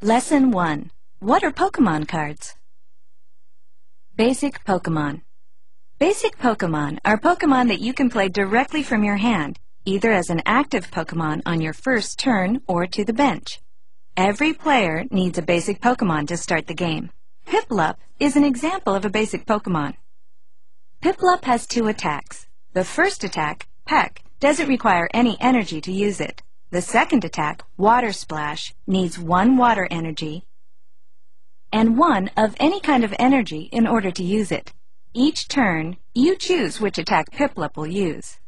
Lesson 1. What are Pokémon cards? Basic Pokémon. Basic Pokémon are Pokémon that you can play directly from your hand, either as an active Pokémon on your first turn or to the bench. Every player needs a basic Pokémon to start the game. Piplup is an example of a basic Pokémon. Piplup has 2 attacks. The first attack, Peck, doesn't require any energy to use it. The second attack, Water Splash, needs 1 water energy and 1 of any kind of energy in order to use it. Each turn, you choose which attack Piplup will use.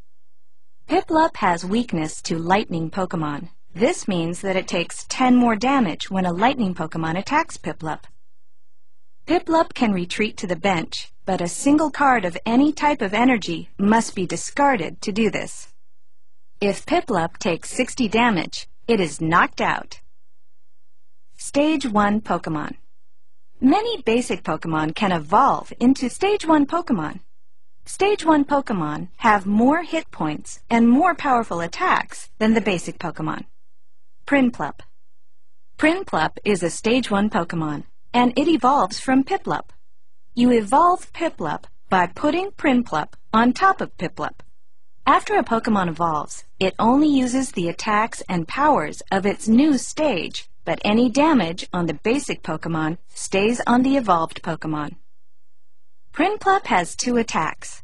Piplup has weakness to lightning Pokémon. This means that it takes 10 more damage when a lightning Pokémon attacks Piplup. Piplup can retreat to the bench, but a single card of any type of energy must be discarded to do this. If Piplup takes 60 damage, it is knocked out. Stage 1 Pokémon. Many basic Pokémon can evolve into Stage 1 Pokémon. Stage 1 Pokémon have more hit points and more powerful attacks than the basic Pokémon. Prinplup. Prinplup is a Stage 1 Pokémon, and it evolves from Piplup. You evolve Piplup by putting Prinplup on top of Piplup. After a Pokémon evolves, it only uses the attacks and powers of its new stage, but any damage on the basic Pokémon stays on the evolved Pokémon. Prinplup has 2 attacks.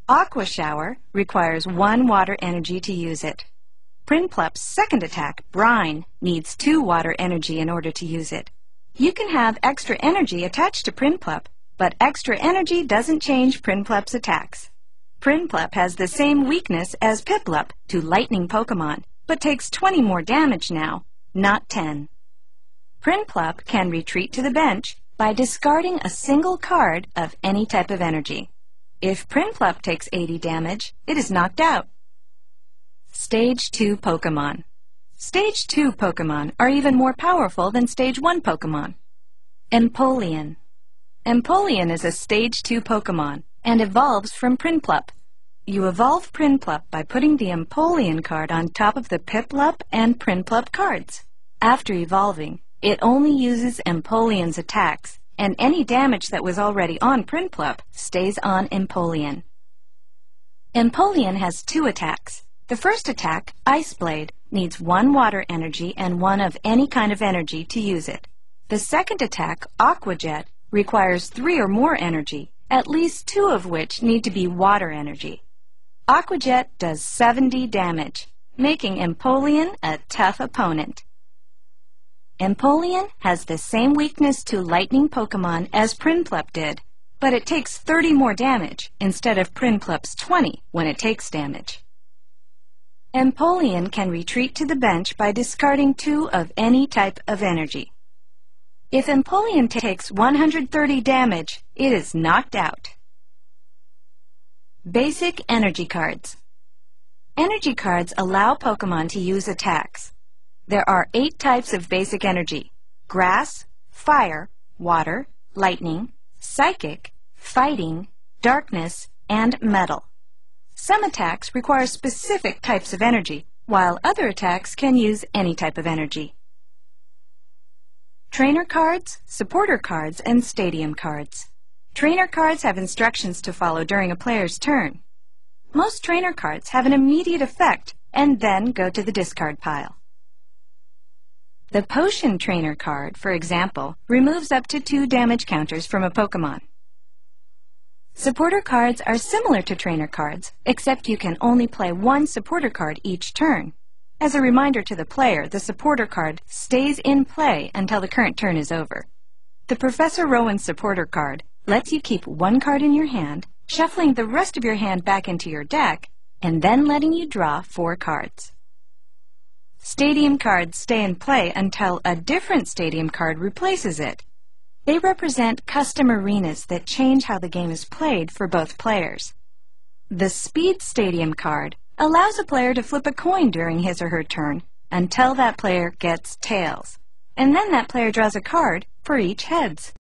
Aqua Shower requires 1 water energy to use it. Prinplup's second attack, Brine, needs 2 water energy in order to use it. You can have extra energy attached to Prinplup, but extra energy doesn't change Prinplup's attacks. Prinplup has the same weakness as Piplup to lightning Pokémon, but takes 20 more damage now, not 10. Prinplup can retreat to the bench by discarding a single card of any type of energy. If Prinplup takes 80 damage, it is knocked out. Stage 2 Pokémon. Stage 2 Pokémon are even more powerful than Stage 1 Pokémon. Empoleon. Empoleon is a Stage 2 Pokémon and evolves from Prinplup. You evolve Prinplup by putting the Empoleon card on top of the Piplup and Prinplup cards. After evolving, it only uses Empoleon's attacks, and any damage that was already on Prinplup stays on Empoleon. Empoleon has 2 attacks. The first attack, Ice Blade, needs 1 water energy and 1 of any kind of energy to use it. The second attack, Aqua Jet, requires 3 or more energy, at least 2 of which need to be water energy. Aqua Jet does 70 damage, making Empoleon a tough opponent. Empoleon has the same weakness to lightning Pokémon as Prinplup did, but it takes 30 more damage instead of Prinplup's 20 when it takes damage. Empoleon can retreat to the bench by discarding 2 of any type of energy. If Empoleon takes 130 damage, it is knocked out. Basic Energy Cards. Energy cards allow Pokémon to use attacks. There are 8 types of basic energy: Grass, Fire, Water, Lightning, Psychic, Fighting, Darkness, and Metal. Some attacks require specific types of energy, while other attacks can use any type of energy. Trainer cards, supporter cards, and stadium cards. Trainer cards have instructions to follow during a player's turn. Most trainer cards have an immediate effect and then go to the discard pile. The Potion Trainer card, for example, removes up to 2 damage counters from a Pokémon. Supporter cards are similar to trainer cards, except you can only play 1 supporter card each turn. As a reminder to the player, the supporter card stays in play until the current turn is over. The Professor Rowan supporter card lets you keep 1 card in your hand, shuffling the rest of your hand back into your deck, and then letting you draw 4 cards. Stadium cards stay in play until a different stadium card replaces it. They represent custom arenas that change how the game is played for both players. The Speed Stadium card allows a player to flip a coin during his or her turn until that player gets tails, and then that player draws a card for each heads.